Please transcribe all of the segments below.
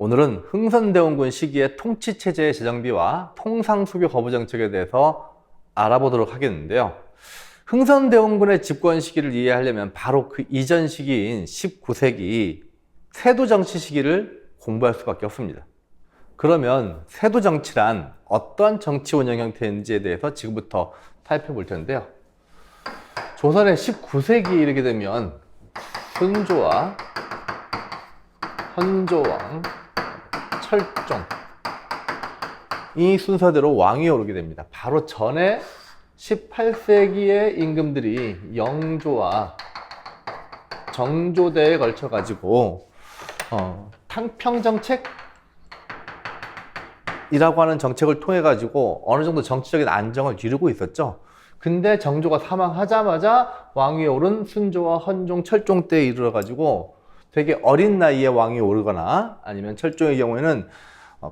오늘은 흥선대원군 시기의 통치체제의 재정비와 통상수교 거부 정책에 대해서 알아보도록 하겠는데요. 흥선대원군의 집권 시기를 이해하려면 바로 그 이전 시기인 19세기 세도정치 시기를 공부할 수밖에 없습니다. 그러면 세도정치란 어떤 정치 운영 형태인지에 대해서 지금부터 살펴볼 텐데요. 조선의 19세기에 이르게 되면 순조와 헌조왕, 철종 이 순서대로 왕이 오르게 됩니다. 바로 전에 18세기의 임금들이 영조와 정조대에 걸쳐 가지고 탕평정책이라고 하는 정책을 통해 가지고 어느 정도 정치적인 안정을 이루고 있었죠. 근데 정조가 사망하자마자 왕위에 오른 순조와 헌종, 철종 때에 이르러 가지고 되게 어린 나이에 왕이 오르거나 아니면 철종의 경우에는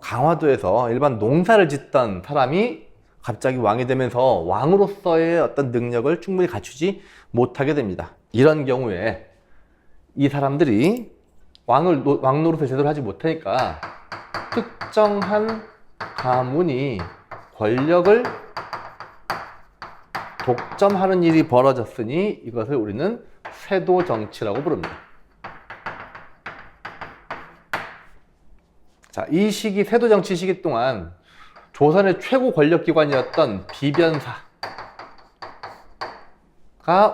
강화도에서 일반 농사를 짓던 사람이 갑자기 왕이 되면서 왕으로서의 어떤 능력을 충분히 갖추지 못하게 됩니다. 이런 경우에 이 사람들이 왕 노릇을 제대로 하지 못하니까 특정한 가문이 권력을 독점하는 일이 벌어졌으니 이것을 우리는 세도정치라고 부릅니다. 자, 이 시기, 세도정치 시기 동안 조선의 최고 권력기관이었던 비변사가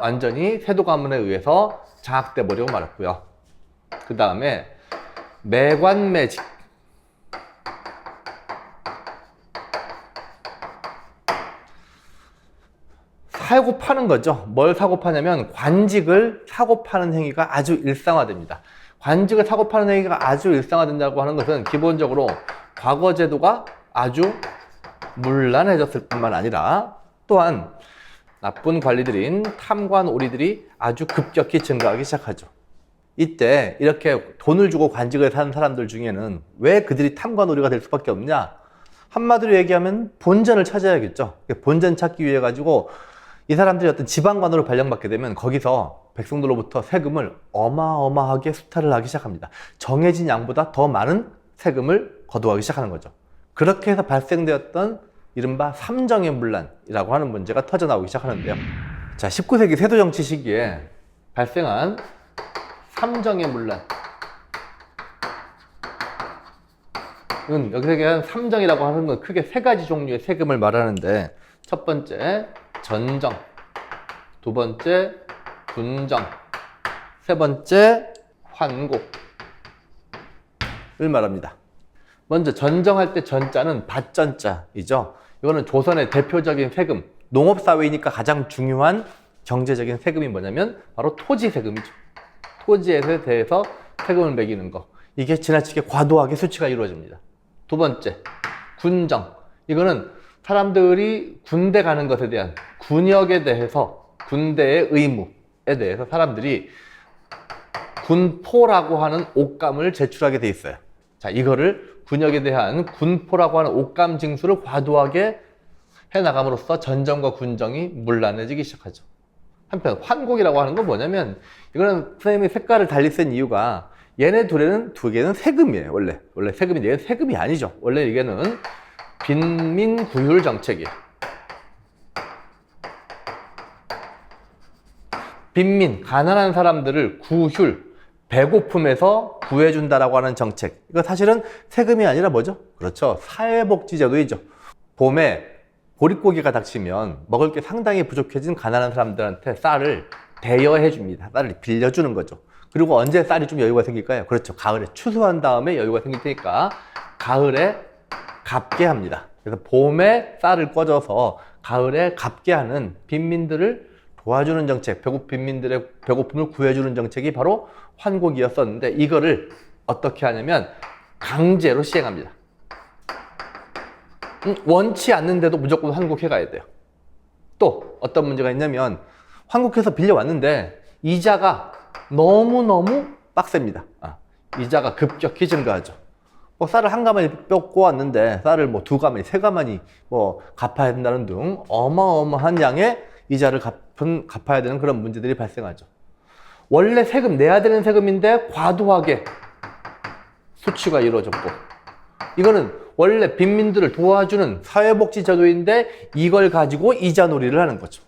완전히 세도 가문에 의해서 장악돼 버리고 말았고요. 그 다음에 매관매직, 사고 파는 거죠. 뭘 사고 파냐면 관직을 사고 파는 행위가 아주 일상화됩니다. 관직을 사고 파는 행위가 아주 일상화된다고 하는 것은 기본적으로 과거 제도가 아주 문란해졌을 뿐만 아니라 또한 나쁜 관리들인 탐관 오리들이 아주 급격히 증가하기 시작하죠. 이때 이렇게 돈을 주고 관직을 사는 사람들 중에는 왜 그들이 탐관 오리가 될 수밖에 없냐? 한마디로 얘기하면 본전을 찾아야겠죠. 본전 찾기 위해 가지고 이 사람들이 어떤 지방관으로 발령받게 되면 거기서 백성들로부터 세금을 어마어마하게 수탈을 하기 시작합니다. 정해진 양보다 더 많은 세금을 거두하기 시작하는 거죠. 그렇게 해서 발생되었던 이른바 삼정의 문란이라고 하는 문제가 터져나오기 시작하는데요. 자, 19세기 세도정치 시기에 발생한 삼정의 문란. 여기서 얘기하는 삼정이라고 하는 건 크게 세 가지 종류의 세금을 말하는데, 첫 번째 전정, 두 번째 군정, 세 번째 환곡을 말합니다. 먼저 전정할 때 전자는 밭전자이죠. 이거는 조선의 대표적인 세금, 농업사회이니까 가장 중요한 경제적인 세금이 뭐냐면 바로 토지세금이죠. 토지에 대해서 세금을 매기는 거. 이게 지나치게 과도하게 수치가 이루어집니다. 두 번째, 군정. 이거는 사람들이 군대 가는 것에 대한 군역에 대해서, 군대의 의무에 대해서 사람들이 군포라고 하는 옷감을 제출하게 돼 있어요. 자, 이거를 군역에 대한 군포라고 하는 옷감 징수를 과도하게 해나감으로써 전정과 군정이 문란해지기 시작하죠. 한편 환곡이라고 하는 건 뭐냐면, 이거는 선생님이 색깔을 달리 쓴 이유가 얘네 두 개는 세금이에요. 원래 세금인데 얘는 세금이 아니죠. 원래 이게는 빈민구휼 정책이에요. 빈민, 가난한 사람들을 구휼, 배고픔에서 구해준다라고 하는 정책. 이거 사실은 세금이 아니라 뭐죠? 그렇죠. 사회복지제도이죠. 봄에 보릿고기가 닥치면 먹을 게 상당히 부족해진 가난한 사람들한테 쌀을 대여해줍니다. 쌀을 빌려주는 거죠. 그리고 언제 쌀이 좀 여유가 생길까요? 그렇죠. 가을에 추수한 다음에 여유가 생길 테니까 가을에 갚게 합니다. 그래서 봄에 쌀을 꿔줘서 가을에 갚게 하는 빈민들을 도와주는 정책, 빈민들의 배고픔을 구해주는 정책이 바로 환곡이었었는데, 이거를 어떻게 하냐면 강제로 시행합니다. 원치 않는데도 무조건 환곡해 가야 돼요. 또 어떤 문제가 있냐면, 환곡해서 빌려왔는데 이자가 너무너무 빡셉니다. 이자가 급격히 증가하죠. 쌀을 한 가마니 뺏고 왔는데 쌀을 두 가마니, 세 가마니 갚아야 된다는 등 어마어마한 양의 이자를 갚아야 되는 그런 문제들이 발생하죠. 원래 세금 내야 되는 세금인데 과도하게 수취가 이루어졌고, 이거는 원래 빈민들을 도와주는 사회복지 제도인데 이걸 가지고 이자놀이를 하는 거죠.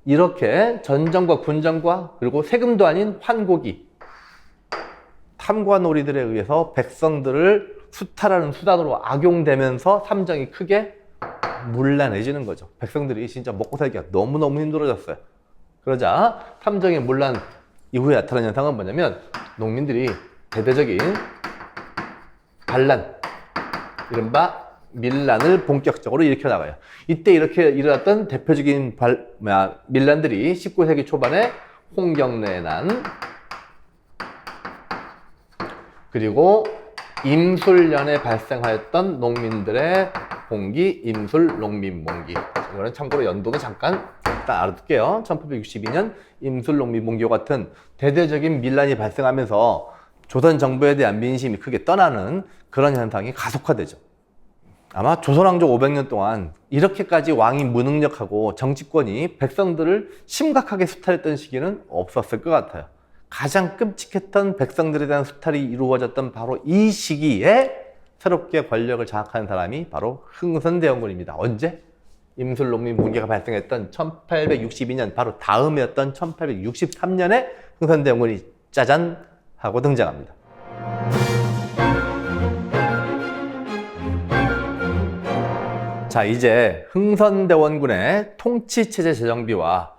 이렇게 전정과 군정과 그리고 세금도 아닌 환곡이 탐관오리들에 의해서 백성들을 수탈하는 수단으로 악용되면서 삼정이 크게 문란해지는 거죠. 백성들이 진짜 먹고 살기가 너무너무 힘들어졌어요. 그러자 삼정의 문란 이후에 나타난 현상은 뭐냐면 농민들이 대대적인 반란, 이른바 밀란을 본격적으로 일으켜 나가요. 이때 이렇게 일어났던 대표적인 밀란들이 19세기 초반에 홍경래의 난, 그리고 임술년에 발생하였던 농민들의 봉기, 임술, 농민봉기. 이거는 참고로 연도는 잠깐 일단 알아둘게요. 1862년 임술, 농민봉기와 같은 대대적인 밀란이 발생하면서 조선 정부에 대한 민심이 크게 떠나는 그런 현상이 가속화되죠. 아마 조선왕조 500년 동안 이렇게까지 왕이 무능력하고 정치권이 백성들을 심각하게 수탈했던 시기는 없었을 것 같아요. 가장 끔찍했던 백성들에 대한 수탈이 이루어졌던 바로 이 시기에 새롭게 권력을 장악하는 사람이 바로 흥선대원군입니다. 언제? 임술농민봉기가 발생했던 1862년 바로 다음이었던 1863년에 흥선대원군이 짜잔 하고 등장합니다. 자, 이제 흥선대원군의 통치체제 재정비와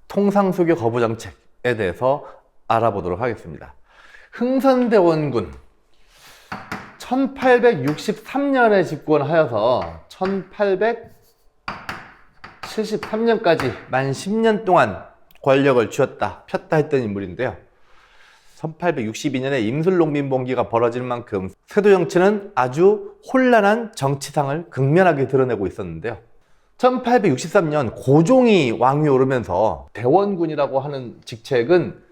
통상수교 거부 정책에 대해서 알아보도록 하겠습니다. 흥선대원군 1863년에 집권하여서 1873년까지 만 10년 동안 권력을 쥐었다 폈다 했던 인물인데요. 1862년에 임술농민봉기가 벌어질 만큼 세도 정치는 아주 혼란한 정치상을 극명하게 드러내고 있었는데요. 1863년 고종이 왕위에 오르면서 대원군이라고 하는 직책은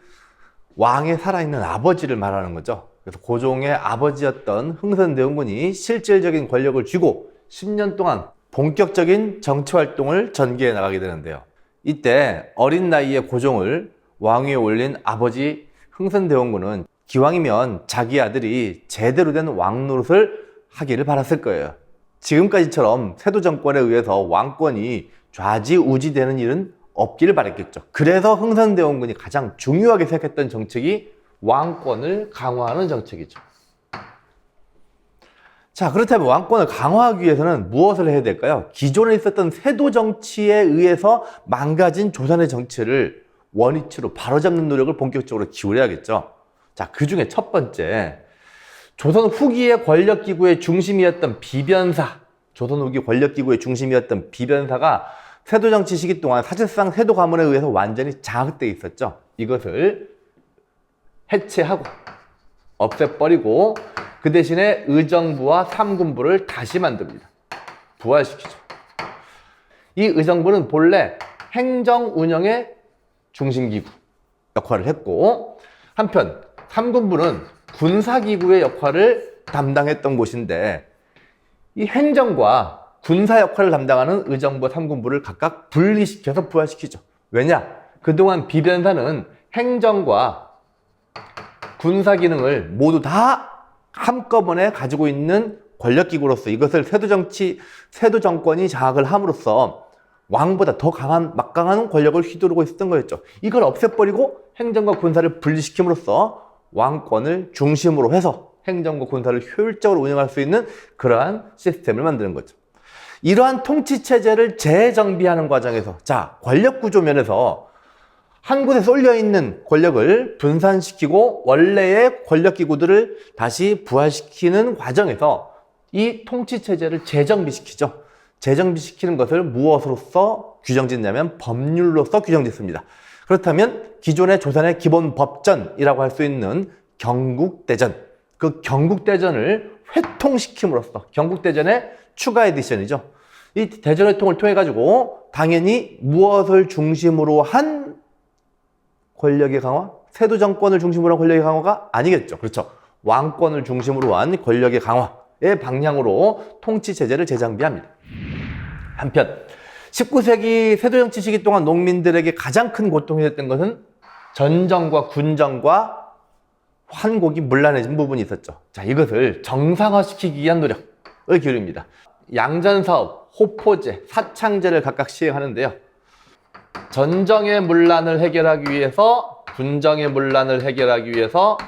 왕의 살아있는 아버지를 말하는 거죠. 그래서 고종의 아버지였던 흥선대원군이 실질적인 권력을 쥐고 10년 동안 본격적인 정치활동을 전개해 나가게 되는데요. 이때 어린 나이에 고종을 왕위에 올린 아버지 흥선대원군은 기왕이면 자기 아들이 제대로 된 왕노릇을 하기를 바랐을 거예요. 지금까지처럼 세도 정권에 의해서 왕권이 좌지우지되는 일은 없기를 바랬겠죠. 그래서 흥선대원군이 가장 중요하게 생각했던 정책이 왕권을 강화하는 정책이죠. 자, 그렇다면 왕권을 강화하기 위해서는 무엇을 해야 될까요? 기존에 있었던 세도 정치에 의해서 망가진 조선의 정치를 원위치로 바로잡는 노력을 본격적으로 기울여야겠죠. 자, 그 중에 첫 번째, 조선 후기의 권력기구의 중심이었던 비변사, 조선 후기 권력기구의 중심이었던 비변사가 세도 정치 시기 동안 사실상 세도 가문에 의해서 완전히 장악되어 있었죠. 이것을 해체하고 없애버리고 그 대신에 의정부와 삼군부를 다시 만듭니다. 부활시키죠. 이 의정부는 본래 행정 운영의 중심기구 역할을 했고, 한편 삼군부는 군사기구의 역할을 담당했던 곳인데, 이 행정과 군사 역할을 담당하는 의정부 삼군부를 각각 분리시켜서 부활시키죠. 왜냐? 그동안 비변사는 행정과 군사 기능을 모두 다 한꺼번에 가지고 있는 권력기구로서 이것을 세도 정권이 장악을 함으로써 왕보다 더 막강한 권력을 휘두르고 있었던 거였죠. 이걸 없애버리고 행정과 군사를 분리시킴으로써 왕권을 중심으로 해서 행정과 군사를 효율적으로 운영할 수 있는 그러한 시스템을 만드는 거죠. 이러한 통치체제를 재정비하는 과정에서, 자, 권력구조 면에서 한 곳에 쏠려있는 권력을 분산시키고 원래의 권력기구들을 다시 부활시키는 과정에서 이 통치체제를 재정비시키죠. 재정비시키는 것을 무엇으로서 규정짓냐면 법률로서 규정짓습니다. 그렇다면 기존의 조선의 기본 법전이라고 할 수 있는 경국대전, 그 경국대전을 회통시킴으로써, 경국대전의 추가 에디션이죠. 이 대전 회통을 통해 가지고 당연히 무엇을 중심으로 한 권력의 강화? 세도 정권을 중심으로 한 권력의 강화가 아니겠죠. 그렇죠. 왕권을 중심으로 한 권력의 강화의 방향으로 통치체제를 재정비합니다. 한편 19세기 세도정치 시기 동안 농민들에게 가장 큰 고통이 됐던 것은 전정과 군정과 환곡이 문란해진 부분이 있었죠. 자, 이것을 정상화시키기 위한 노력을 기울입니다. 양전사업, 호포제, 사창제를 각각 시행하는데요. 전정의 문란을 해결하기 위해서, 군정의 문란을 해결하기 위해서,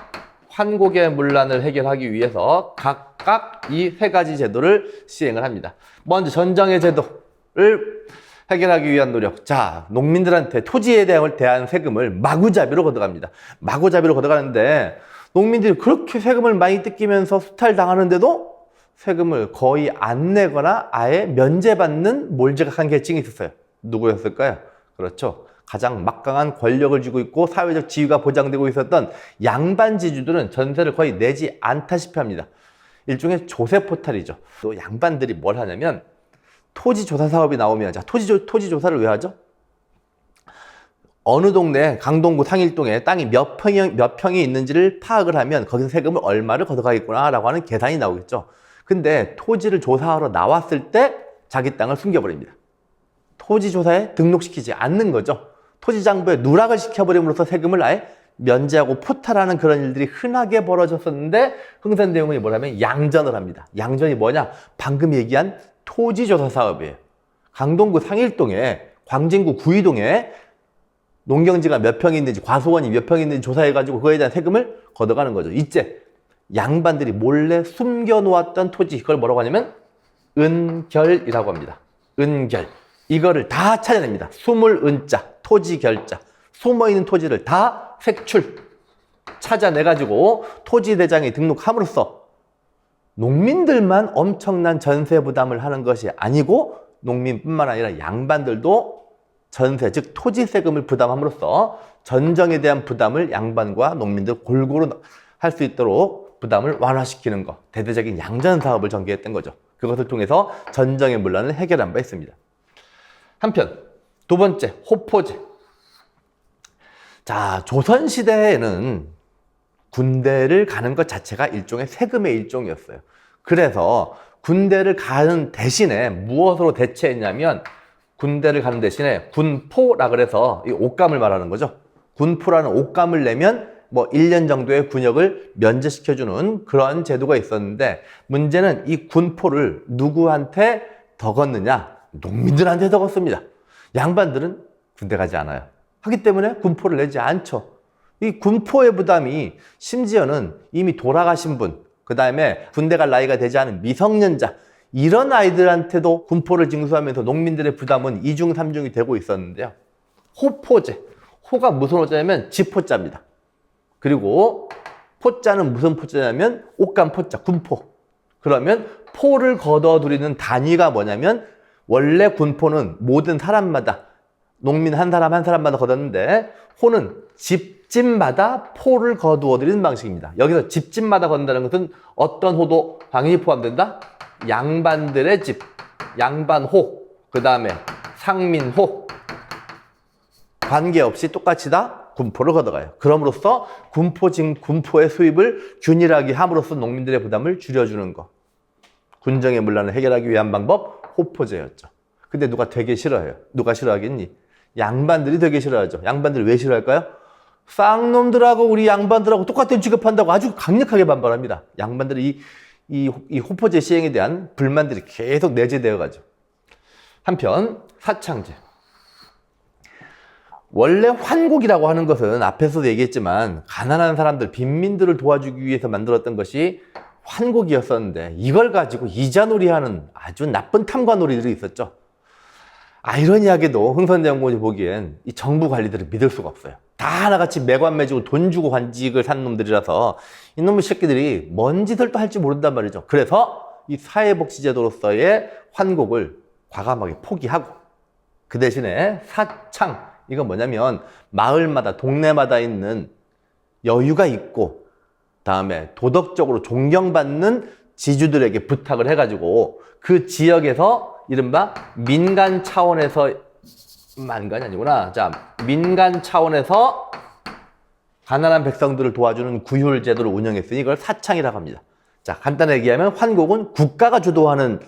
환곡의 문란을 해결하기 위해서 각각 이 세 가지 제도를 시행을 합니다. 먼저 전정의 제도를 해결하기 위한 노력. 자, 농민들한테 토지에 대한 세금을 마구잡이로 걷어갑니다. 마구잡이로 걷어가는데 농민들이 그렇게 세금을 많이 뜯기면서 수탈당하는데도 세금을 거의 안 내거나 아예 면제받는 몰지각한 계층이 있었어요. 누구였을까요? 그렇죠. 가장 막강한 권력을 쥐고 있고 사회적 지위가 보장되고 있었던 양반지주들은 전세를 거의 내지 않다시피 합니다. 일종의 조세포탈이죠. 또 양반들이 뭘 하냐면 토지조사 사업이 나오면, 자, 토지조사를 왜 하죠? 어느 동네, 강동구 상일동에 땅이 몇 평이 있는지를 파악을 하면 거기서 세금을 얼마를 걷어가겠구나라고 하는 계산이 나오겠죠. 근데 토지를 조사하러 나왔을 때 자기 땅을 숨겨버립니다. 토지조사에 등록시키지 않는 거죠. 토지장부에 누락을 시켜버림으로써 세금을 아예 면제하고 포탈하는 그런 일들이 흔하게 벌어졌었는데 흥선대원군이 뭐라면 양전을 합니다. 양전이 뭐냐? 방금 얘기한 토지조사 사업이에요. 강동구 상일동에, 광진구 구이동에 농경지가 몇 평이 있는지, 과수원이 몇 평이 있는지 조사해가지고 그거에 대한 세금을 걷어가는 거죠. 이제 양반들이 몰래 숨겨놓았던 토지, 그걸 뭐라고 하냐면 은결이라고 합니다. 은결. 이거를 다 찾아냅니다. 숨을 은자, 토지결자. 숨어있는 토지를 다 색출, 찾아내가지고 토지대장에 등록함으로써 농민들만 엄청난 전세 부담을 하는 것이 아니고 농민뿐만 아니라 양반들도 전세, 즉 토지세금을 부담함으로써 전정에 대한 부담을 양반과 농민들 골고루 할 수 있도록 부담을 완화시키는 것, 대대적인 양전사업을 전개했던 거죠. 그것을 통해서 전정의 문란을 해결한 바 있습니다. 한편 두 번째, 호포제. 자, 조선시대에는 군대를 가는 것 자체가 일종의 세금의 일종이었어요. 그래서 군대를 가는 대신에 무엇으로 대체했냐면 군대를 가는 대신에 군포라 그래서 이 옷감을 말하는 거죠. 군포라는 옷감을 내면 뭐 1년 정도의 군역을 면제시켜주는 그런 제도가 있었는데 문제는 이 군포를 누구한테 더 걷느냐? 농민들한테 더 걷습니다. 양반들은 군대 가지 않아요. 하기 때문에 군포를 내지 않죠. 이 군포의 부담이 심지어는 이미 돌아가신 분, 그 다음에 군대 갈 나이가 되지 않은 미성년자, 이런 아이들한테도 군포를 징수하면서 농민들의 부담은 2중, 3중이 되고 있었는데요. 호포제. 호가 무슨 호자냐면 지포자입니다. 그리고 포자는 무슨 포자냐면 옷감 포자, 군포. 그러면 포를 걷어들이는 단위가 뭐냐면 원래 군포는 모든 사람마다 농민 한 사람 한 사람마다 걷었는데 호는 집집마다 포를 거두어들이는 방식입니다. 여기서 집집마다 걷는다는 것은 어떤 호도 당연히 포함된다? 양반들의 집, 양반호, 그 다음에 상민호, 관계없이 똑같이 다 군포를 걷어가요. 그럼으로써 군포의 수입을 균일하게 함으로써 농민들의 부담을 줄여주는 것. 군정의 문란을 해결하기 위한 방법, 호포제였죠. 근데 누가 되게 싫어해요. 누가 싫어하겠니? 양반들이 되게 싫어하죠. 양반들이 왜 싫어할까요? 쌍놈들하고 우리 양반들하고 똑같은 취급한다고 아주 강력하게 반발합니다. 양반들이 이 호포제 시행에 대한 불만들이 계속 내재되어 가죠. 한편 사창제. 원래 환곡이라고 하는 것은 앞에서도 얘기했지만 가난한 사람들, 빈민들을 도와주기 위해서 만들었던 것이 환곡이었었는데 이걸 가지고 이자놀이하는 아주 나쁜 탐관오리들이 있었죠. 아이러니하게도 흥선대원군이 보기엔 이 정부 관리들을 믿을 수가 없어요. 다 하나같이 매관매주고 돈 주고 관직을 산 놈들이라서 이놈의 새끼들이 뭔 짓을 또 할지 모른단 말이죠. 그래서 이 사회복지제도로서의 환곡을 과감하게 포기하고 그 대신에 사창, 이건 뭐냐면 마을마다 동네마다 있는 여유가 있고 다음에 도덕적으로 존경받는 지주들에게 부탁을 해가지고 그 지역에서 이른바 민간 차원에서 만간이 아니구나. 자, 민간 차원에서 가난한 백성들을 도와주는 구휼 제도를 운영했으니 이걸 사창이라고 합니다. 자, 간단하게 얘기하면 환곡은 국가가 주도하는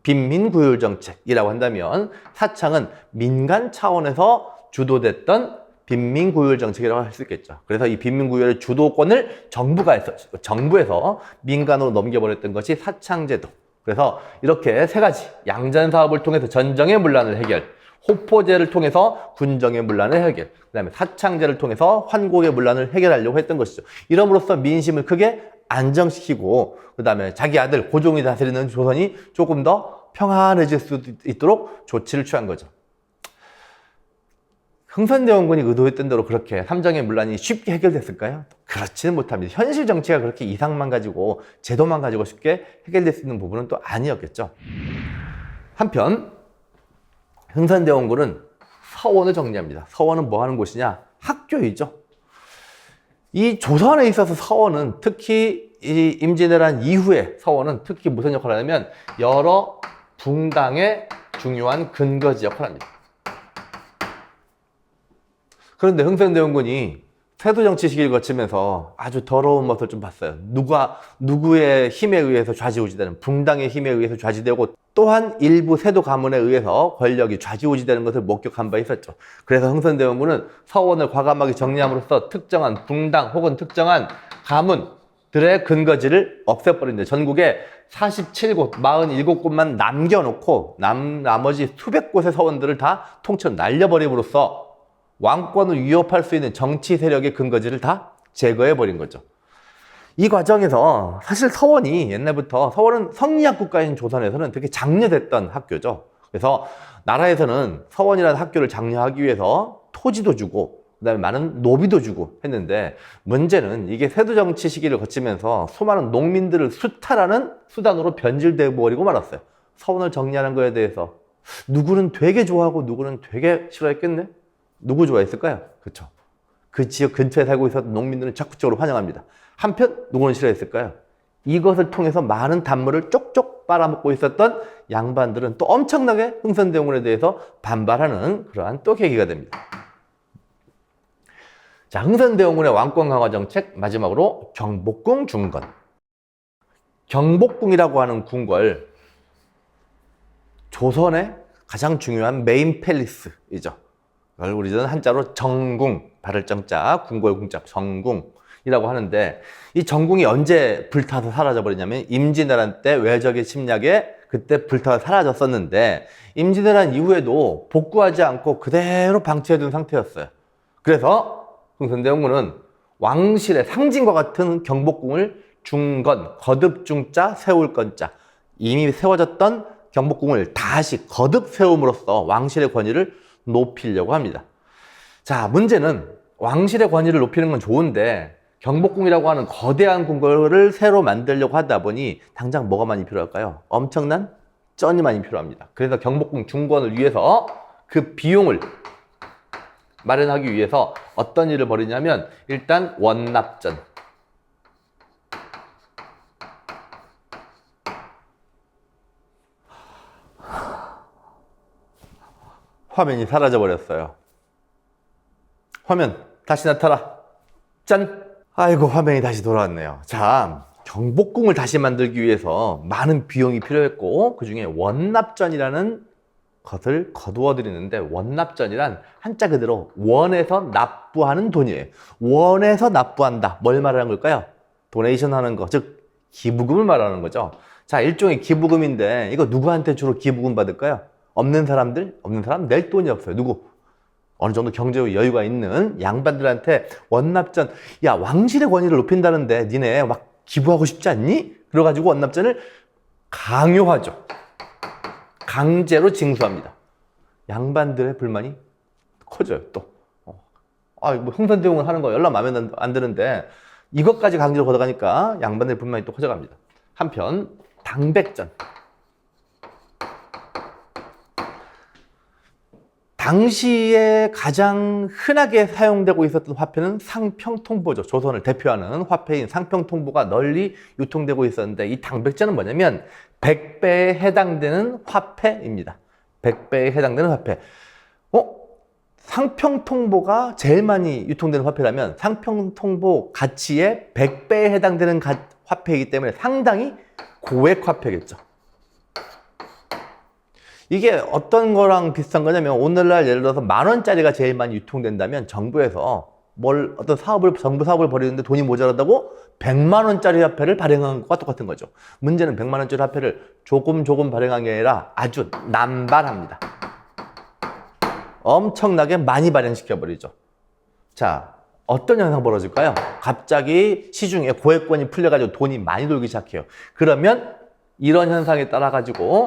빈민 구휼 정책이라고 한다면 사창은 민간 차원에서 주도됐던 빈민구율 정책이라고 할 수 있겠죠. 그래서 이 빈민구율의 주도권을 정부에서 민간으로 넘겨버렸던 것이 사창제도. 그래서 이렇게 세 가지 양전사업을 통해서 전정의 문란을 해결, 호포제를 통해서 군정의 문란을 해결, 그 다음에 사창제를 통해서 환곡의 문란을 해결하려고 했던 것이죠. 이럼으로써 민심을 크게 안정시키고 그 다음에 자기 아들 고종이 다스리는 조선이 조금 더 평안해질 수 있도록 조치를 취한 거죠. 흥선대원군이 의도했던 대로 그렇게 삼정의 문란이 쉽게 해결됐을까요? 그렇지는 못합니다. 현실 정치가 그렇게 이상만 가지고 제도만 가지고 쉽게 해결될 수 있는 부분은 또 아니었겠죠. 한편 흥선대원군은 서원을 정리합니다. 서원은 뭐 하는 곳이냐? 학교이죠. 이 조선에 있어서 서원은 특히 이 임진왜란 이후에 서원은 특히 무슨 역할을 하냐면 여러 붕당의 중요한 근거지 역할을 합니다. 그런데 흥선대원군이 세도 정치 시기를 거치면서 아주 더러운 모습을 좀 봤어요. 누구의 힘에 의해서 좌지우지되는, 붕당의 힘에 의해서 좌지되고 또한 일부 세도 가문에 의해서 권력이 좌지우지되는 것을 목격한 바 있었죠. 그래서 흥선대원군은 서원을 과감하게 정리함으로써 특정한 붕당 혹은 특정한 가문들의 근거지를 없애버린다. 전국에 47곳, 47곳만 남겨놓고 나머지 수백 곳의 서원들을 다 통째로 날려버림으로써 왕권을 위협할 수 있는 정치 세력의 근거지를 다 제거해버린 거죠. 이 과정에서 사실 서원이 옛날부터 서원은 성리학 국가인 조선에서는 되게 장려됐던 학교죠. 그래서 나라에서는 서원이라는 학교를 장려하기 위해서 토지도 주고 그다음에 많은 노비도 주고 했는데 문제는 이게 세도 정치 시기를 거치면서 수많은 농민들을 수탈하는 수단으로 변질되어 버리고 말았어요. 서원을 정리하는 거에 대해서 누구는 되게 좋아하고 누구는 되게 싫어했겠네? 누구 좋아했을까요? 그렇죠. 그 지역 근처에 살고 있었던 농민들은 적극적으로 환영합니다. 한편 누구는 싫어했을까요? 이것을 통해서 많은 단물을 쪽쪽 빨아먹고 있었던 양반들은 또 엄청나게 흥선대원군에 대해서 반발하는 그러한 또 계기가 됩니다. 자, 흥선대원군의 왕권 강화 정책 마지막으로 경복궁 중건. 경복궁이라고 하는 궁궐 조선의 가장 중요한 메인 팰리스이죠. 그걸 우리는 한자로 정궁, 발을 정자, 궁궐 궁자, 정궁이라고 하는데 이 정궁이 언제 불타서 사라져버리냐면 임진왜란 때 외적의 침략에 그때 불타서 사라졌었는데 임진왜란 이후에도 복구하지 않고 그대로 방치해둔 상태였어요. 그래서 흥선대원군은 왕실의 상징과 같은 경복궁을 중건, 거듭 중자, 세울 건자 이미 세워졌던 경복궁을 다시 거듭 세움으로써 왕실의 권위를 높이려고 합니다. 자, 문제는 왕실의 권위를 높이는 건 좋은데 경복궁이라고 하는 거대한 궁궐을 새로 만들려고 하다 보니 당장 뭐가 많이 필요할까요? 엄청난 쩐이 많이 필요합니다. 그래서 경복궁 중건을 위해서 그 비용을 마련하기 위해서 어떤 일을 벌이냐면 일단 원납전. 화면이 사라져 버렸어요. 화면 다시 나타나. 짠! 아이고, 화면이 다시 돌아왔네요. 자, 경복궁을 다시 만들기 위해서 많은 비용이 필요했고 그 중에 원납전이라는 것을 거두어 드리는데 원납전이란 한자 그대로 원에서 납부하는 돈이에요. 원에서 납부한다. 뭘 말하는 걸까요? 도네이션 하는 거, 즉 기부금을 말하는 거죠. 자, 일종의 기부금인데 이거 누구한테 주로 기부금 받을까요? 없는 사람 낼 돈이 없어요. 누구? 어느 정도 경제적 여유가 있는 양반들한테 원납전, 야, 왕실의 권위를 높인다는데 니네 막 기부하고 싶지 않니? 그래가지고 원납전을 강요하죠. 강제로 징수합니다. 양반들의 불만이 커져요, 또. 뭐 흥선대원군 하는 거 연락 마음에 안 드는데 이것까지 강제로 걷어가니까 양반들의 불만이 또 커져갑니다. 한편 당백전. 당시에 가장 흔하게 사용되고 있었던 화폐는 상평통보죠. 조선을 대표하는 화폐인 상평통보가 널리 유통되고 있었는데 이 당백전은 뭐냐면 100배에 해당되는 화폐입니다. 100배에 해당되는 화폐. 상평통보가 제일 많이 유통되는 화폐라면 상평통보 가치의 100배에 해당되는 화폐이기 때문에 상당히 고액 화폐겠죠. 이게 어떤 거랑 비슷한 거냐면 오늘날 예를 들어서 10,000원짜리가 제일 많이 유통된다면 정부에서 어떤 정부 사업을 벌이는데 돈이 모자라다고 100만원짜리 화폐를 발행한 것과 똑같은 거죠. 문제는 100만원짜리 화폐를 조금 발행한 게 아니라 아주 남발합니다. 엄청나게 많이 발행시켜버리죠. 자, 어떤 현상 벌어질까요? 갑자기 시중에 고액권이 풀려가지고 돈이 많이 돌기 시작해요. 그러면 이런 현상에 따라가지고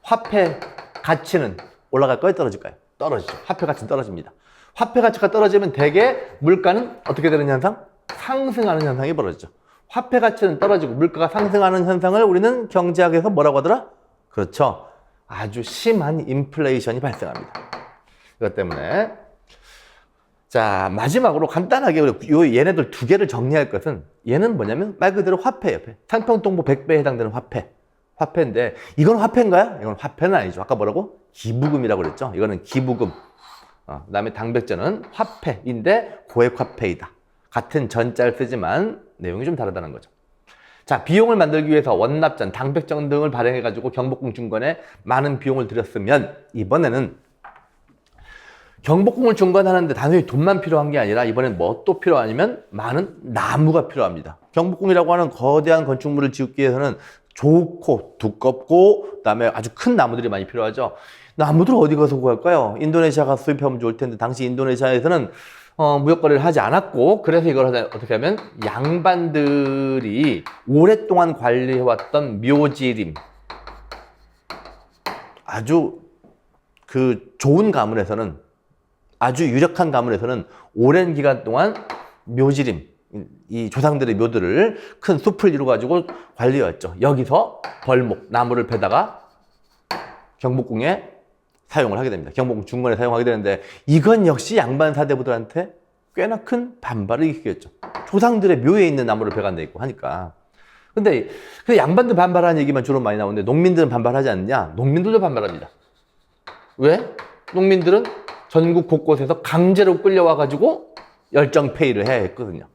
화폐 가치는 올라갈까요? 떨어질까요? 떨어지죠. 화폐 가치는 떨어집니다. 화폐 가치가 떨어지면 대개 물가는 어떻게 되는 현상? 상승하는 현상이 벌어지죠. 화폐 가치는 떨어지고 물가가 상승하는 현상을 우리는 경제학에서 뭐라고 하더라? 그렇죠. 아주 심한 인플레이션이 발생합니다. 이것 때문에 자, 마지막으로 간단하게 얘네들 두 개를 정리할 것은 얘는 뭐냐면 말 그대로 화폐예요. 상평통보 100배에 해당되는 화폐인데 이건 화폐인가요? 이건 화폐는 아니죠. 아까 뭐라고? 기부금이라고 그랬죠. 이거는 기부금. 그다음에 당백전은 화폐인데 고액 화폐이다. 같은 전자를 쓰지만 내용이 좀 다르다는 거죠. 자, 비용을 만들기 위해서 원납전, 당백전 등을 발행해가지고 경복궁 중건에 많은 비용을 들였으면 이번에는 경복궁을 중건하는데 단순히 돈만 필요한 게 아니라 이번엔 뭐 또 필요하냐면 많은 나무가 필요합니다. 경복궁이라고 하는 거대한 건축물을 짓기 위해서는 좋고 두껍고 그다음에 아주 큰 나무들이 많이 필요하죠. 나무들 어디 가서 구할까요? 인도네시아 가서 수입하면 좋을 텐데 당시 인도네시아에서는 무역 거래를 하지 않았고 그래서 이걸 어떻게 하면 양반들이 오랫동안 관리해왔던 묘지림 아주 그 좋은 가문에서는 아주 유력한 가문에서는 오랜 기간 동안 묘지림 이 조상들의 묘들을 큰 숲을 이루어가지고 관리해왔죠. 여기서 벌목 나무를 베다가 경복궁에 사용을 하게 됩니다. 경복궁 중건에 사용하게 되는데 이건 역시 양반 사대부들한테 꽤나 큰 반발을 일으키겠죠. 조상들의 묘에 있는 나무를 베간다 있고 하니까. 근데 그 양반들 반발하는 얘기만 주로 많이 나오는데 농민들은 반발하지 않느냐? 농민들도 반발합니다. 왜? 농민들은 전국 곳곳에서 강제로 끌려와가지고 열정페이를 해야 했거든요.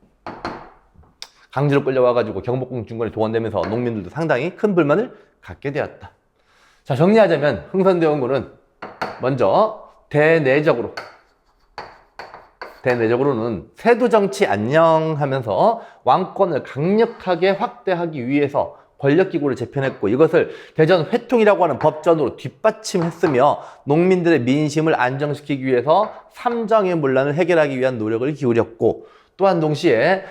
강제로 끌려와가지고 경복궁 중건에 동원되면서 농민들도 상당히 큰 불만을 갖게 되었다. 자, 정리하자면 흥선대원군은 먼저 대내적으로는 세도정치 안녕하면서 왕권을 강력하게 확대하기 위해서 권력기구를 재편했고 이것을 대전 회통이라고 하는 법전으로 뒷받침했으며 농민들의 민심을 안정시키기 위해서 삼정의 문란을 해결하기 위한 노력을 기울였고 또한 동시에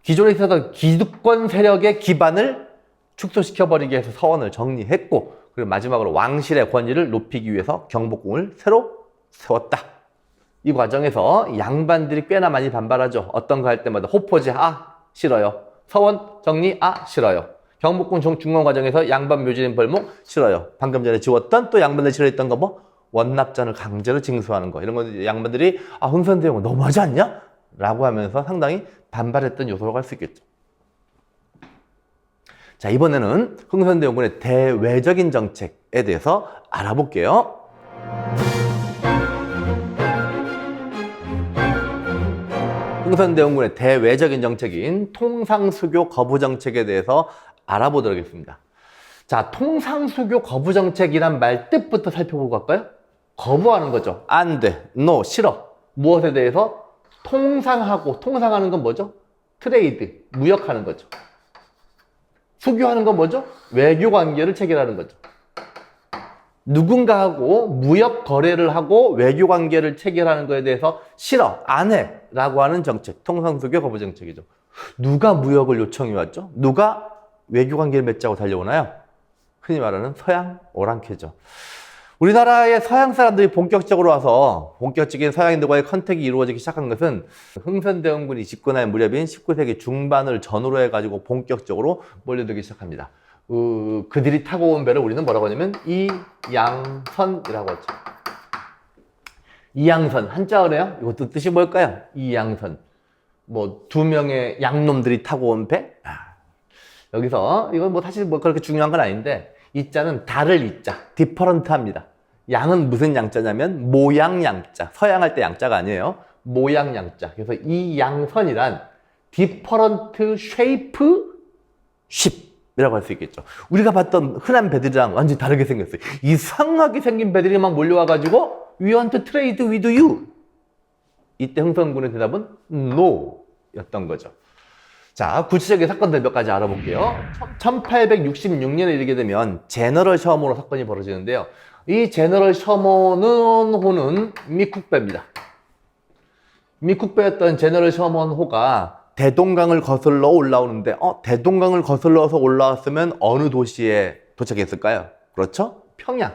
기존에 있었던 기득권 세력의 기반을 축소시켜버리기 위해서 서원을 정리했고 그리고 마지막으로 왕실의 권위를 높이기 위해서 경복궁을 새로 세웠다. 이 과정에서 양반들이 꽤나 많이 반발하죠. 어떤 거 할 때마다 호포제 싫어요. 서원 정리 싫어요. 경복궁 중건 과정에서 양반 묘지림 벌목 싫어요. 방금 전에 지웠던 또 양반들 싫어했던 거 원납전을 강제로 징수하는 거 이런 거 양반들이 흥선대원군 너무하지 않냐? 라고 하면서 상당히 반발했던 요소라고 할 수 있겠죠. 자, 이번에는 흥선대원군의 대외적인 정책에 대해서 알아볼게요. 흥선대원군의 대외적인 정책인 통상수교 거부 정책에 대해서 알아보도록 하겠습니다. 자, 통상수교 거부 정책이란 말 뜻부터 살펴보고 갈까요? 거부하는 거죠. 안 돼, no, 싫어. 무엇에 대해서? 통상하는 건 뭐죠? 트레이드, 무역하는 거죠. 수교하는 건 뭐죠? 외교 관계를 체결하는 거죠. 누군가하고 무역 거래를 하고 외교 관계를 체결하는 거에 대해서 싫어, 안 해 라고 하는 정책, 통상수교 거부 정책이죠. 누가 무역을 요청해 왔죠? 누가 외교 관계를 맺자고 달려오나요? 흔히 말하는 서양 오랑캐죠. 우리나라의 서양 사람들이 본격적으로 와서 본격적인 서양인들과의 컨택이 이루어지기 시작한 것은 흥선대원군이 집권할 무렵인 19세기 중반을 전후로 해가지고 본격적으로 몰려들기 시작합니다. 그들이 타고 온 배를 우리는 뭐라고 하냐면 이양선이라고 하죠. 이양선, 한자어래요? 이것도 뜻이 뭘까요? 이양선. 두 명의 양놈들이 타고 온 배? 여기서 이건 사실 그렇게 중요한 건 아닌데 이자는 다를 이자, 디퍼런트 합니다. 양은 무슨 양자냐면 모양 양자, 서양할 때 양자가 아니에요. 모양 양자. 그래서 이 양선이란 different shape ship 이라고 할 수 있겠죠. 우리가 봤던 흔한 배들이랑 완전히 다르게 생겼어요. 이상하게 생긴 배들이 막 몰려와가지고 We want to trade with you. 이때 흥선군의 대답은 No 였던 거죠. 자, 구체적인 사건들 몇 가지 알아볼게요. 1866년에 이르게 되면 제너럴 셔먼호 사건이 벌어지는데요. 이 제너럴 셔먼호는 미국배입니다. 미국배였던 제너럴 셔먼호가 대동강을 거슬러 올라오는데 대동강을 거슬러서 올라왔으면 어느 도시에 도착했을까요? 그렇죠? 평양.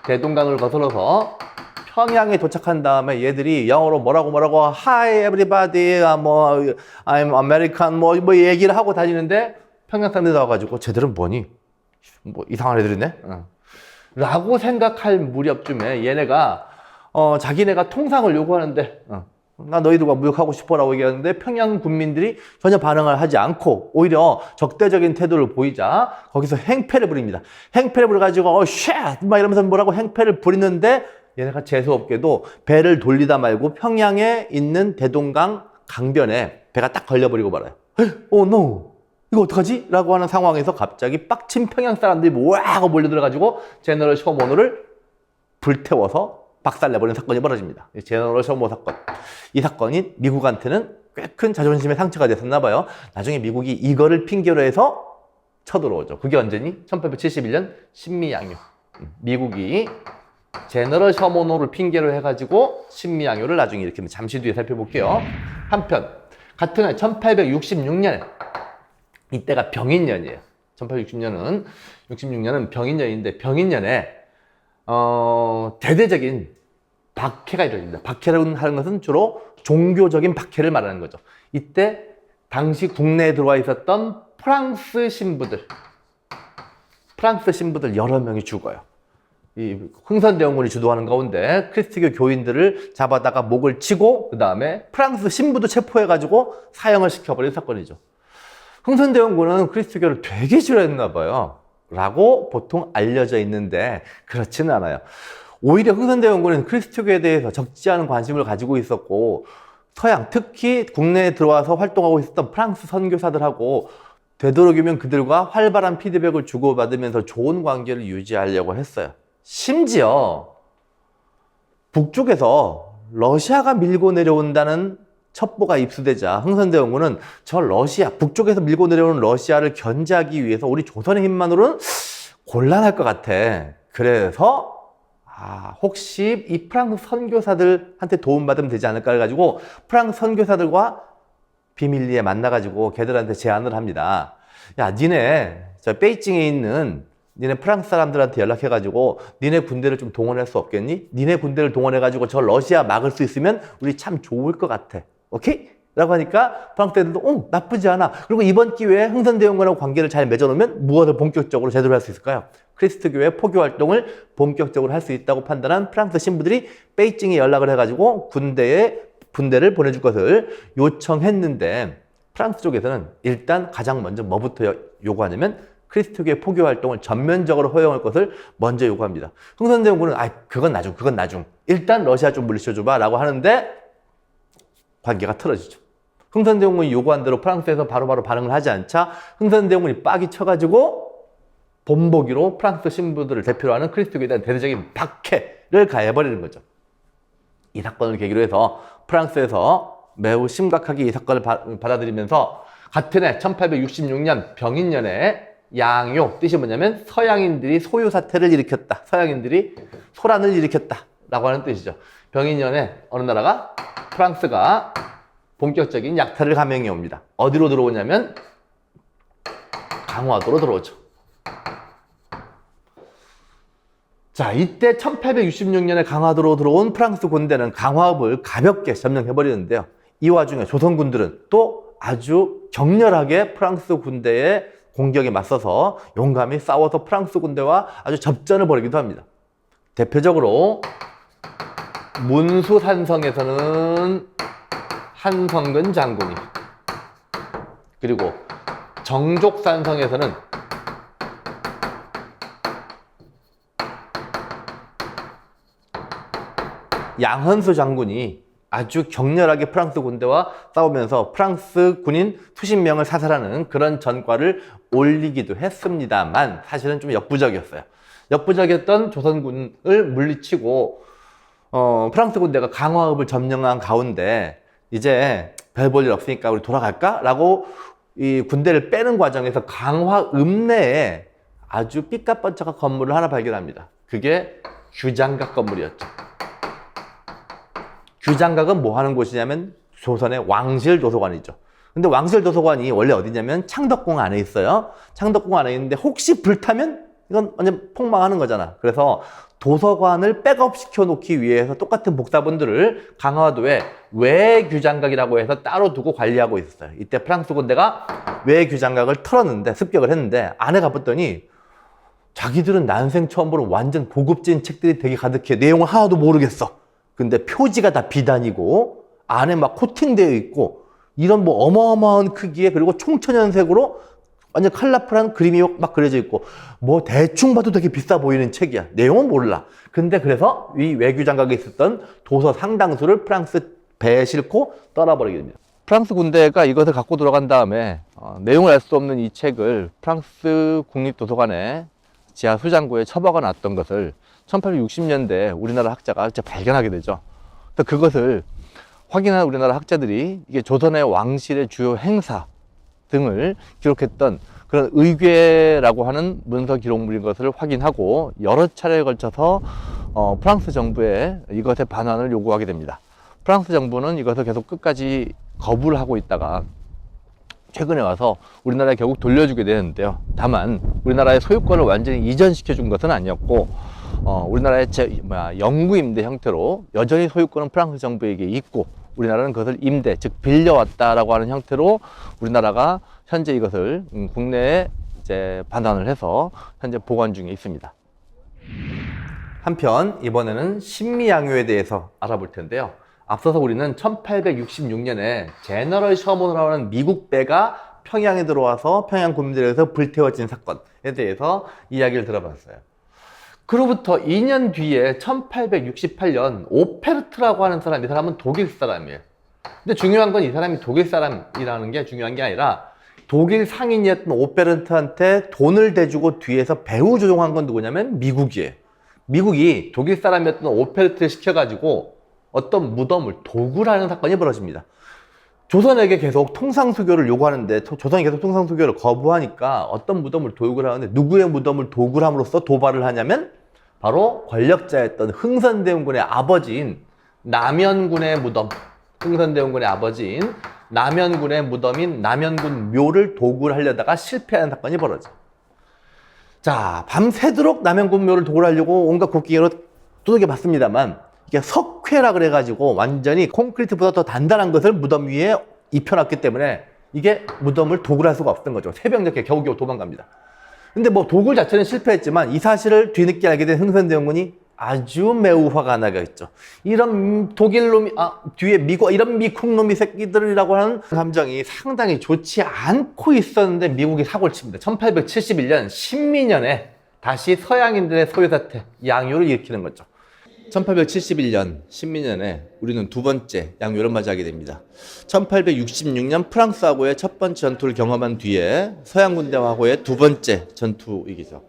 대동강을 거슬러서 평양에 도착한 다음에 얘들이 영어로 뭐라고 Hi everybody, I'm American 뭐 얘기를 하고 다니는데 평양 사람들이 나와가지고 쟤들은 뭐니? 뭐 이상한 애들이네? 라고 생각할 무렵쯤에 얘네가 자기네가 통상을 요구하는데 나 너희들과 무역하고 싶어라고 얘기하는데 평양 군민들이 전혀 반응을 하지 않고 오히려 적대적인 태도를 보이자 거기서 행패를 부립니다. 행패를 부려가지고 쉣! 막 이러면서 뭐라고 행패를 부리는데 얘네가 재수없게도 배를 돌리다 말고 평양에 있는 대동강 강변에 배가 딱 걸려버리고 말아요. no! 이거 어떡하지? 라고 하는 상황에서 갑자기 빡친 평양 사람들이 와 하고 몰려들어가지고 제너럴 셔먼호를 불태워서 박살내버리는 사건이 벌어집니다. 제너럴 셔먼호 사건. 이 사건이 미국한테는 꽤 큰 자존심의 상처가 됐었나 봐요. 나중에 미국이 이거를 핑계로 해서 쳐들어오죠. 그게 언제니? 1871년 신미양요. 미국이 제너럴 셔먼호를 핑계로 해가지고 신미양요를 나중에 일으킵니다. 잠시 뒤에 살펴볼게요. 한편 같은 해 1866년에 이때가 병인년이에요. 1866년은 병인년인데 병인년에 대대적인 박해가 일어납니다. 박해라는 하는 것은 주로 종교적인 박해를 말하는 거죠. 이때 당시 국내에 들어와 있었던 프랑스 신부들 여러 명이 죽어요. 이 흥선대원군이 주도하는 가운데 크리스트교 교인들을 잡아다가 목을 치고 그 다음에 프랑스 신부도 체포해가지고 사형을 시켜버린 사건이죠. 흥선대원군은 크리스트교를 되게 싫어했나 봐요. 라고 보통 알려져 있는데 그렇지는 않아요. 오히려 흥선대원군은 크리스트교에 대해서 적지 않은 관심을 가지고 있었고 서양, 특히 국내에 들어와서 활동하고 있었던 프랑스 선교사들하고 되도록이면 그들과 활발한 피드백을 주고받으면서 좋은 관계를 유지하려고 했어요. 심지어 북쪽에서 러시아가 밀고 내려온다는 첩보가 입수되자 흥선대원군은 저 러시아, 북쪽에서 밀고 내려오는 러시아를 견제하기 위해서 우리 조선의 힘만으로는 곤란할 것 같아. 그래서 혹시 이 프랑스 선교사들한테 도움받으면 되지 않을까 해가지고 프랑스 선교사들과 비밀리에 만나가지고 걔들한테 제안을 합니다. 야, 니네 저 베이징에 있는 니네 프랑스 사람들한테 연락해가지고 니네 군대를 좀 동원할 수 없겠니? 니네 군대를 동원해가지고 저 러시아 막을 수 있으면 우리 참 좋을 것 같아. 오케이? 라고 하니까 프랑스 애들도 나쁘지 않아. 그리고 이번 기회에 흥선대원군하고 관계를 잘 맺어놓으면 무엇을 본격적으로 제대로 할 수 있을까요? 크리스트교의 포교 활동을 본격적으로 할 수 있다고 판단한 프랑스 신부들이 베이징에 연락을 해가지고 군대를 보내줄 것을 요청했는데 프랑스 쪽에서는 일단 가장 먼저 뭐부터 요구하냐면 크리스트교의 포교 활동을 전면적으로 허용할 것을 먼저 요구합니다. 흥선대원군은 그건 나중. 일단 러시아 좀 물리쳐줘봐 라고 하는데 관계가 틀어지죠. 흥선대원군이 요구한 대로 프랑스에서 바로바로 반응을 하지 않자 흥선대원군이 빡이 쳐가지고 본보기로 프랑스 신부들을 대표로 하는 크리스트교에 대한 대대적인 박해를 가해버리는 거죠. 이 사건을 계기로 해서 프랑스에서 매우 심각하게 이 사건을 받아들이면서 같은 해 1866년 병인년에 양요, 뜻이 뭐냐면 서양인들이 소유 사태를 일으켰다. 서양인들이 소란을 일으켰다 라고 하는 뜻이죠. 병인년에 어느 나라가? 프랑스가 본격적인 약탈을 감행해 옵니다. 어디로 들어오냐면 강화도로 들어오죠. 자, 이때 1866년에 강화도로 들어온 프랑스 군대는 강화읍을 가볍게 점령해버리는데요. 이 와중에 조선군들은 또 아주 격렬하게 프랑스 군대의 공격에 맞서서 용감히 싸워서 프랑스 군대와 아주 접전을 벌이기도 합니다. 대표적으로 문수산성에서는 한성근 장군이, 그리고 정족산성에서는 양헌수 장군이 아주 격렬하게 프랑스 군대와 싸우면서 프랑스 군인 수십 명을 사살하는 그런 전과를 올리기도 했습니다만 사실은 좀 역부족이었어요. 역부족이었던 조선군을 물리치고 프랑스 군대가 강화읍을 점령한 가운데 이제 별 볼 일 없으니까 우리 돌아갈까? 라고 이 군대를 빼는 과정에서 강화읍 내에 아주 삐까뻔쩍한 건물을 하나 발견합니다. 그게 규장각 건물이었죠. 규장각은 뭐 하는 곳이냐면 조선의 왕실 도서관이죠. 근데 왕실 도서관이 원래 어디냐면 창덕궁 안에 있어요. 창덕궁 안에 있는데 혹시 불타면 이건 완전 폭망하는 거잖아. 그래서 도서관을 백업시켜 놓기 위해서 똑같은 복사본들을 강화도에 외규장각이라고 해서 따로 두고 관리하고 있었어요. 이때 프랑스 군대가 외규장각을 털었는데, 습격을 했는데 안에 가봤더니 자기들은 난생 처음 보는 완전 고급진 책들이 되게 가득해. 내용을 하나도 모르겠어. 근데 표지가 다 비단이고 안에 막 코팅되어 있고 이런 뭐 어마어마한 크기에, 그리고 총천연색으로 완전 컬러풀한 그림이 막 그려져 있고 뭐 대충 봐도 되게 비싸 보이는 책이야. 내용은 몰라. 근데 그래서 이 외교장각에 있었던 도서 상당수를 프랑스 배에 싣고 떠나버리게 됩니다. 프랑스 군대가 이것을 갖고 들어간 다음에 내용을 알 수 없는 이 책을 프랑스 국립도서관에 지하 수장고에 처박아 놨던 것을 1860년대 우리나라 학자가 발견하게 되죠. 그것을 확인한 우리나라 학자들이 이게 조선의 왕실의 주요 행사 등을 기록했던 그런 의궤라고 하는 문서 기록물인 것을 확인하고 여러 차례에 걸쳐서 프랑스 정부에 이것의 반환을 요구하게 됩니다. 프랑스 정부는 이것을 계속 끝까지 거부를 하고 있다가 최근에 와서 우리나라에 결국 돌려주게 되는데요. 다만 우리나라의 소유권을 완전히 이전시켜 준 것은 아니었고 우리나라의 영구 임대 형태로 여전히 소유권은 프랑스 정부에게 있고 우리나라는 그것을 임대, 즉 빌려왔다라고 하는 형태로 우리나라가 현재 이것을 국내에 이제 반환을 해서 현재 보관 중에 있습니다. 한편 이번에는 신미양요에 대해서 알아볼 텐데요. 앞서서 우리는 1866년에 제너럴 셔먼이라고 하는 미국 배가 평양에 들어와서 평양 군부대에서 불태워진 사건에 대해서 이야기를 들어봤어요. 그로부터 2년 뒤에 1868년 오페르트라고 하는 사람, 이 사람은 독일 사람이에요. 근데 중요한 건 이 사람이 독일 사람이라는 게 중요한 게 아니라 독일 상인이었던 오페르트한테 돈을 대주고 뒤에서 배후 조종한 건 누구냐면 미국이에요. 미국이 독일 사람이었던 오페르트를 시켜가지고 어떤 무덤을 도굴 하는 사건이 벌어집니다. 조선에게 계속 통상수교를 요구하는데 조선이 계속 통상수교를 거부하니까 어떤 무덤을 도굴을 하는데 누구의 무덤을 도굴함으로써 도발을 하냐면 바로 권력자였던 흥선대원군의 아버지인 남연군의 무덤, 흥선대원군의 아버지인 남연군의 무덤인 남연군 묘를 도굴하려다가 실패하는 사건이 벌어져요. 자, 밤새도록 남연군 묘를 도굴하려고 온갖 곡괭이로 두들겨 봤습니다만 이게 석회라 그래가지고 완전히 콘크리트보다 더 단단한 것을 무덤 위에 입혀놨기 때문에 이게 무덤을 도굴할 수가 없던 거죠. 새벽녘에 겨우겨우 도망갑니다. 근데 뭐 도굴 자체는 실패했지만 이 사실을 뒤늦게 알게 된 흥선대원군이 아주 매우 화가 나겠죠. 이런 독일 놈이, 뒤에 이런 미국 놈이 새끼들이라고 하는 감정이 상당히 좋지 않고 있었는데 미국이 사고를 칩니다. 1871년 신민년에 다시 서양인들의 소유사태, 양요를 일으키는 거죠. 1871년 신민년에 우리는 두 번째 양요를 맞이하게 됩니다. 1866년 프랑스하고의 첫 번째 전투를 경험한 뒤에 서양 군대하고의 두 번째 전투이기죠.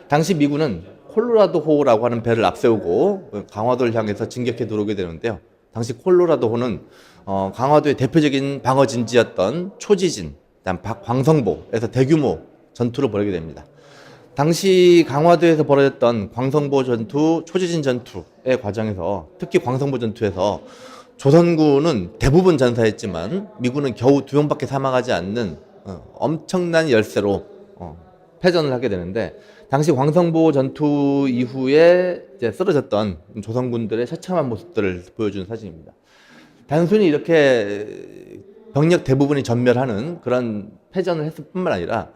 당시 미군은 콜로라도호라고 하는 배를 앞세우고 강화도를 향해서 진격해 들어오게 되는데요. 당시 콜로라도호는 강화도의 대표적인 방어 진지였던 초지진, 그다음 광성보에서 대규모 전투를 벌이게 됩니다. 당시 강화도에서 벌어졌던 광성보 전투, 초지진 전투의 과정에서 특히 광성보 전투에서 조선군은 대부분 전사했지만 미군은 겨우 2명밖에 사망하지 않는 엄청난 열세로 패전을 하게 되는데 당시 광성보 전투 이후에 이제 쓰러졌던 조선군들의 처참한 모습들을 보여주는 사진입니다. 단순히 이렇게 병력 대부분이 전멸하는 그런 패전을 했을 뿐만 아니라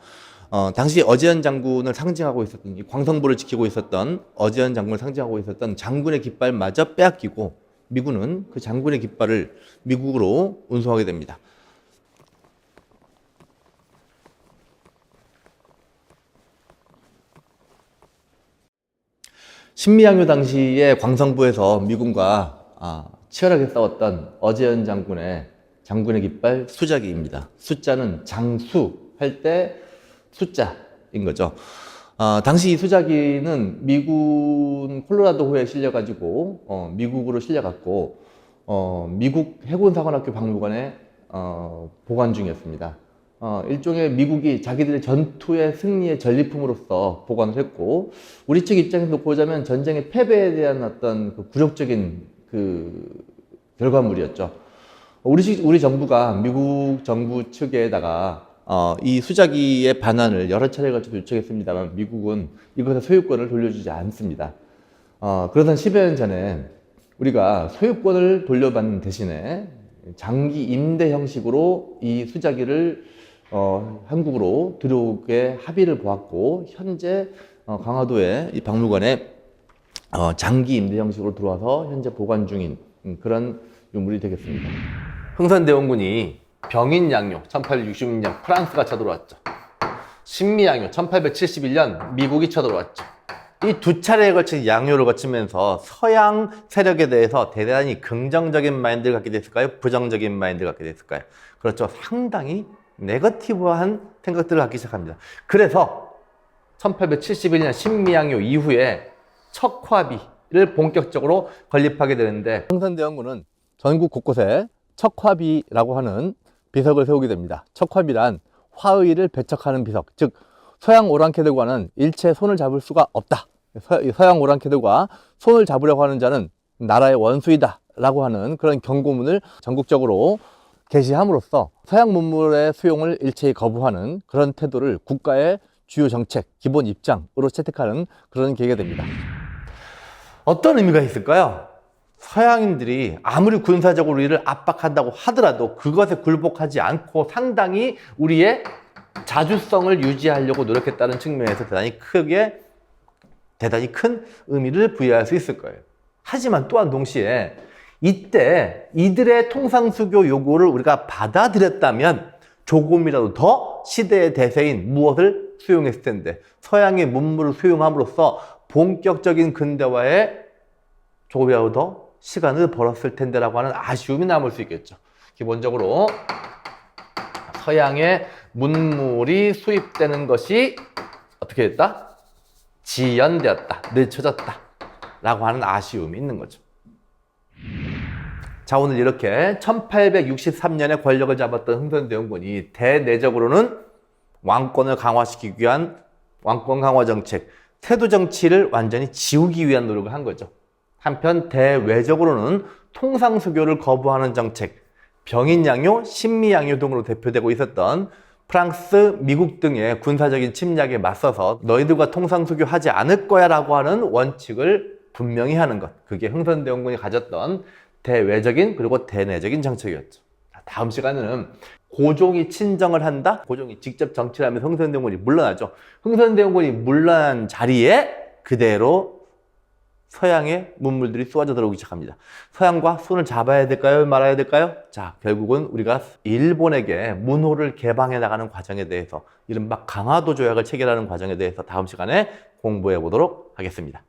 당시 어지연 장군을 상징하고 있었던, 이 광성보를 지키고 있었던 어지연 장군을 상징하고 있었던 장군의 깃발마저 빼앗기고 미군은 그 장군의 깃발을 미국으로 운송하게 됩니다. 신미양요 당시에 광성보에서 미군과 치열하게 싸웠던 어제현 장군의 깃발 수자기입니다. 숫자는 장수 할 때 숫자인 거죠. 당시 이 수자기는 미군 콜로라도호에 실려가지고 미국으로 실려갔고 미국 해군사관학교 박물관에 보관 중이었습니다. 일종의 미국이 자기들의 전투의 승리의 전리품으로서 보관을 했고, 우리 측 입장에서 보자면 전쟁의 패배에 대한 어떤 그 굴욕적인 그 결과물이었죠. 우리 정부가 미국 정부 측에다가 이 수자기의 반환을 여러 차례에 걸쳐 요청했습니다만 미국은 이것의 소유권을 돌려주지 않습니다. 그러던 10여 년 전에 우리가 소유권을 돌려받는 대신에 장기 임대 형식으로 이 수자기를 한국으로 들어오게 합의를 보았고, 현재 강화도의 이 박물관에 장기 임대 형식으로 들어와서 현재 보관 중인 그런 유물이 되겠습니다. 흥선대원군이 병인양요 1866년 프랑스가 쳐들어왔죠. 신미양요 1871년 미국이 쳐들어왔죠. 이 두 차례에 걸친 양요를 거치면서 서양 세력에 대해서 대단히 긍정적인 마인드를 갖게 됐을까요? 부정적인 마인드를 갖게 됐을까요? 그렇죠. 상당히 네거티브한 생각들을 갖기 시작합니다. 그래서 1871년 신미양요 이후에 척화비를 본격적으로 건립하게 되는데, 흥선대원군은 전국 곳곳에 척화비라고 하는 비석을 세우게 됩니다. 척화비란 화의를 배척하는 비석, 즉 서양 오랑캐들과는 일체 손을 잡을 수가 없다. 서양 오랑캐들과 손을 잡으려고 하는 자는 나라의 원수이다 라고 하는 그런 경고문을 전국적으로 게시함으로써 서양 문물의 수용을 일체히 거부하는 그런 태도를 국가의 주요 정책, 기본 입장으로 채택하는 그런 계기가 됩니다. 어떤 의미가 있을까요? 서양인들이 아무리 군사적으로 우리를 압박한다고 하더라도 그것에 굴복하지 않고 상당히 우리의 자주성을 유지하려고 노력했다는 측면에서 대단히 큰 의미를 부여할 수 있을 거예요. 하지만 또한 동시에 이때 이들의 통상수교 요구를 우리가 받아들였다면 조금이라도 더 시대의 대세인 무엇을 수용했을 텐데, 서양의 문물을 수용함으로써 본격적인 근대화에 조금이라도 더 시간을 벌었을 텐데라고 하는 아쉬움이 남을 수 있겠죠. 기본적으로 서양의 문물이 수입되는 것이 어떻게 됐다? 지연되었다, 늦춰졌다 라고 하는 아쉬움이 있는 거죠. 자, 오늘 이렇게 1863년에 권력을 잡았던 흥선대원군이 대내적으로는 왕권을 강화시키기 위한 왕권 강화 정책, 태도 정치를 완전히 지우기 위한 노력을 한 거죠. 한편 대외적으로는 통상수교를 거부하는 정책, 병인양요, 신미양요 등으로 대표되고 있었던 프랑스, 미국 등의 군사적인 침략에 맞서서 너희들과 통상수교 하지 않을 거야 라고 하는 원칙을 분명히 하는 것, 그게 흥선대원군이 가졌던 대외적인 그리고 대내적인 정책이었죠. 다음 시간에는 고종이 친정을 한다? 고종이 직접 정치를 하면서 흥선대원군이 물러나죠. 흥선대원군이 물러난 자리에 그대로 서양의 문물들이 쏟아져 들어오기 시작합니다. 서양과 손을 잡아야 될까요? 말아야 될까요? 자, 결국은 우리가 일본에게 문호를 개방해 나가는 과정에 대해서, 이른바 강화도 조약을 체결하는 과정에 대해서 다음 시간에 공부해 보도록 하겠습니다.